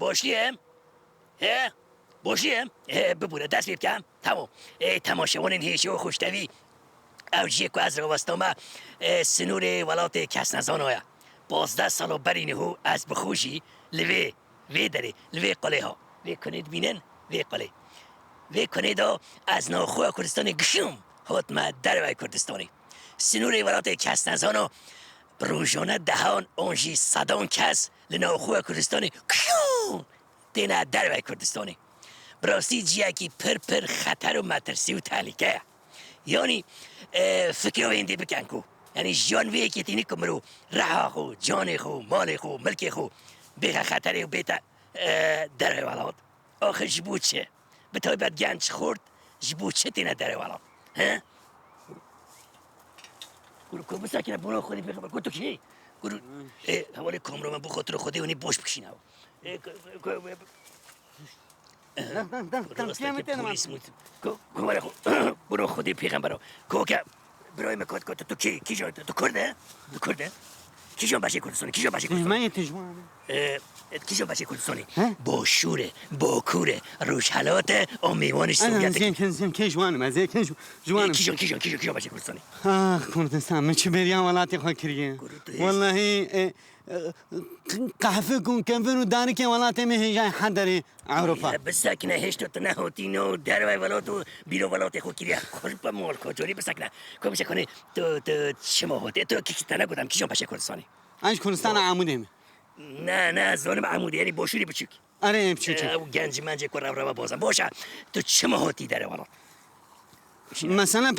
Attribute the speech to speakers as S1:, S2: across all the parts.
S1: باشیم؟ باشیم؟ ببوره دست بیبکم تمام تماشاوان هیشه و خوشتوی او جیه که از روستامه سنور ولات کس نزان های 12 سال برینه هو از بخوشی لوی وی داره لوی قله ها وی کنید بینن وی قله وی کنید از ناخوی کردستانی گشم هات ما در وی کردستانی سنور ولات کس نزان ها بروژانه دهان آنجی صدان کس لناخوی کردستانی گشم دینا در وی کردستانی براستی جیه که پر خطر و مترسی و تحلیکه یعنی فکر رو هنده بکن کو یعنی جان وی که تینی کمرو رها خو جان خو مال خو ملک خو بیخ خطره و بیتا در ولاد آخه جبود چه به طایبت گنج خورد جبود چه تینه در ولاد گروه که بساکنه بنا خودی بخبر گروه تو کی؟ گروه حوالی کامرو من بخاطر خودی اونی باش بکشینه برو خودی پیغمبرو کوکا برای مکات کات تو کی جان تو کرده کی جان باشه کردستانی کی جان باشه کردستانی
S2: من تجوانه
S1: کی جان باشه کردستانی با شوره با کوره روش حالات آمیوانش سوگت
S2: زين كيجوانم زين كيجوانم
S1: کی جان باشه کردستانی
S2: كردستان من شبريان ولاتي خو كريه والله قهفه كون كنفن ودانك ولاتي مه جاي حضري عرفه
S1: بسکنه هشت تو نهوتینو در وی ولاتو بیرو ولات خو کریه خوش با مال کجوری بسکنه کو میشه کنه تو شما هوته تو کی تنه گفتم کی جان باشه کردستانی
S2: ايش كردستان عمودهم
S1: نه زانم عمودی یعنی باشوری بچوک
S2: اره بچوچه
S1: او گنج منجه که رو بازم باشه تو چه ماهاتی داره ولات
S2: مثلا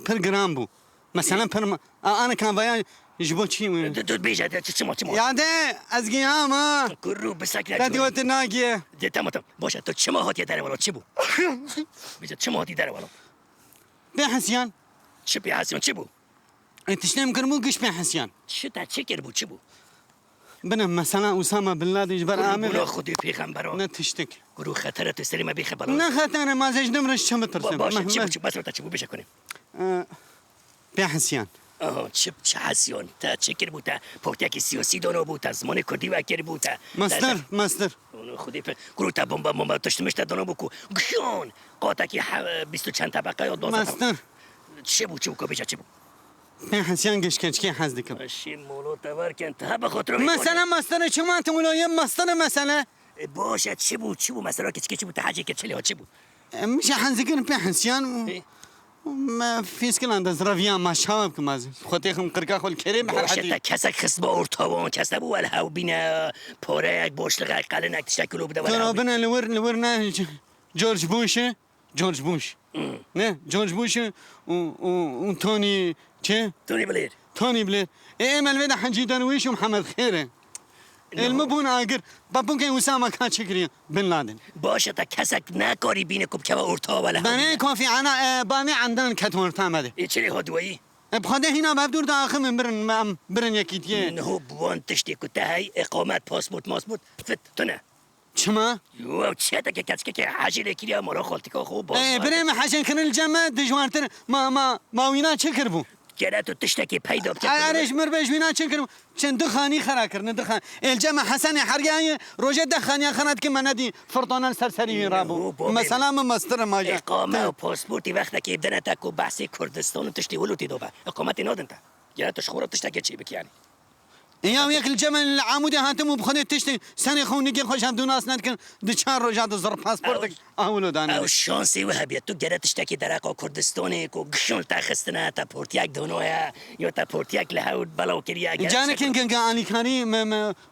S2: پر گرام بو مثلا پر انا كان بايا جبو چی
S1: تو بیجه چه ما
S2: یاده از گیاما
S1: کرو بسکنه
S2: ردیوت ناگیه
S1: تمام باشه تو چه ماهاتی داره ولات چی بو بیجه چه ماهاتی داره ولات
S2: بحسيان
S1: چه بیاسیون چی بو
S2: تشنم كرمو قش بحسيان
S1: چه کر بو چی بو
S2: بنا مثلا اسامه بن لادن جبر عامر
S1: گروه خودی پیغمبران
S2: نه تشتك
S1: گروه خطرت سری ما بیخه بالا
S2: نه خاطر ما زج نمرش چم ترسم
S1: باشه چی بو بس تا چی بو بشه کنیم
S2: بحسيان
S1: چه حسیون تا چه کر بو تا پوتیکی سیاسی دانو بو تا زمان کردی و کر بو تا
S2: مصدر
S1: خودی گروه تا بمب تشتمش تا دانو بو کو گشون قاطکی 20 چند طبقه یا 12
S2: مصدر
S1: چه بو کو بشه چه بو
S2: بحسيان قش كي حزدكم
S1: ماشي مولو تبار كنت ها بخاطر
S2: مثلا مصدر شما انت ولا مصدر مثلا
S1: باشه چه بو مثلا چه بو تحجي كتشلي چه بو
S2: مش حنذكر بحسيان ما فيش كل عند زرافيان ما شاب كما خوتيخم قرقا خو الكريم
S1: باشه تا کسک خص با ارتوان کس نبو ولا هاو بينا پاره یک باشلغه قلنک تشکلو بده ولا
S2: تو بنا لورنا جورج بوش نه جورج بوش و توني چه توني بلير ايه مالويدا حجي درويش ومحمد خيره المبون آگر بابون که اسامه کان چکری بن لادن
S1: باشه تا کسک نکاری بینه کب که ارتا ولا
S2: بني كافي انا بامي عندنا كتور تامده
S1: چلی هدوایی
S2: بخاطر هنا مبدور داخل من برن یکیتیه
S1: نه بوان تشتی کته های اقامت پاسپورت فت تو نه
S2: چما
S1: یو چه تا که کسی که حاجی لکیریا مرا خالتی که خوب
S2: بریم حاجن کنن الجامعه دجوارتر ما وینا چکر بو
S1: گره تو تشتکی پیدا بکن
S2: ارش مربش وینا چکر چند دخانی خرا کرن دخان الجامعه حسن حرگای روجه دخانی خرات که مندی فرطانه سرسری رابو مثلا مستر ما
S1: اقامه و پاسپورتی وقتی که بدن تا کو بحث کردستان تشتی ولوتی دوبا اقامت نادن تا گره تو شخورا تشتکی چی بکی یعنی
S2: يا وياك الجمل العمودي هاتم وبخذ تشتي سنه خوني كي خوش عبدو ناس نتكن دشان رجعت زر باسبورتك اولو دانا
S1: او شانسی و هبیت تو گره تشتکی درقا کردستانی کو گشون تا خستنه تا پورتیاک دونویا یا تا پورتیاک لهود بلاو کریا
S2: جانا كان اني كاري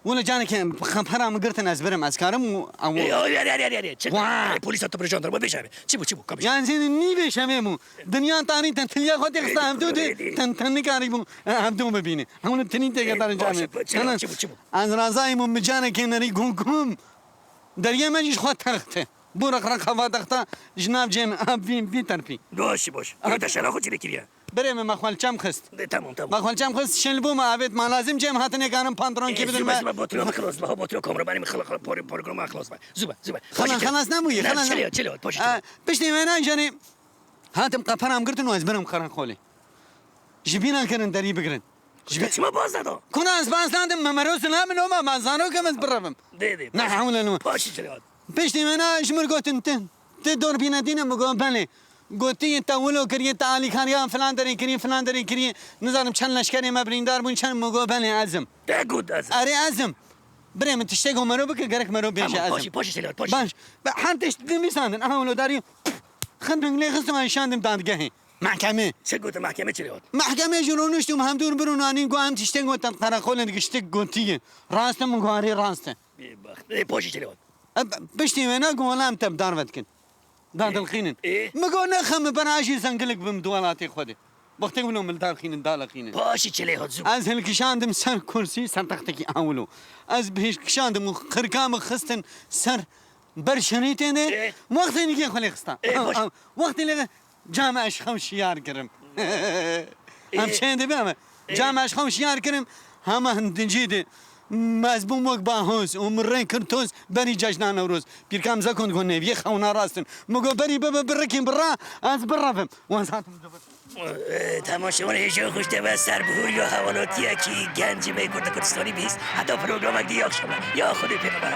S2: ولا جانا كان خمره مقرت ازبرم اسكارم او
S1: يا پلیس تو برجاندر ما بيشامه چی بو
S2: جان زين ني بيشامه دنيا تاني تنتليا خدي خصام تو تنتني كاري بو عبدو ببيني هون تنين تقدر جانا از رازای مجانه که نری گم دریا مجیش خود تخته برق رقابت تخته جناب جن آبیم بیترپی
S1: باش اگه شلا خود چی کریا
S2: بریم مخال چم خست
S1: تمام
S2: مخال چم خست شلبو ما عبد ما لازم جم هاتنه کارم پاندرون کی بدن
S1: ما بطلو خلاص با بطلو کامرا بریم خلاص پروگرام خلاص زوبا
S2: خلاص نموی خلاص
S1: چلو باش
S2: بشتی من جانی هاتم قفرام گرتن و از برم خران خولی جبینا کرن دری بگرن
S1: چما باز ندام
S2: کنه از بازدادم ممرو سلام نوما مازانو کم از برم
S1: ده
S2: نه حول نوما
S1: پاشی چلی هات
S2: پشتی من شمر گوتن ته دور بینا دینا مگو بله گوتی تا ولو کریه تا علی خانیان فلان داری کریه نزارم چند لشکری مبریندار بون چند مگو بله عزم
S1: ده گود از
S2: اره عزم بریم تشتگو مرو بکر گرک مرو بیش عزم
S1: پاشی چلی هات پاشی
S2: باش هر تشت دمیساندن حولو داری خندم لی خستم ایشاندم دادگاهی محکمه
S1: چه گوت محکمه چلی هات
S2: محکمه جلونشتم هم دور برون آنین گو هم تشتگو تا قراخول دگشتگ گوتیه راسته مگو آره راسته
S1: پاشی چلی هات
S2: بشتی منا گولم تب دارود کن داد الخینن مگو نخم براشی سنگلک بم دوالاتي خودی وقتی ولو مل دالخینن دالخینن
S1: پاشی چلی هات زو
S2: از هل کشاندم سر کرسی سر تختکی اولو از بهش کشاندم خرکام خستن سر برشنیتنه وقتی نگی خلی خستا وقتی لگه جامع اشخام شیار کرم هم چنده بیامه جامع اشخام شیار کرم همه هندنجیده مزبون وقت باهوز و مرن کرتوز بری جشن نوروز بیرکم زکند کنه یه خونا راستن مگو بری برکیم برا از برافم واساتم
S1: تماشاوان هیچ خوش و سر بهور یا حوالاتی که گنج می کرد کردستانی بیست حتی پروگرام دیگه یا خودی پیدا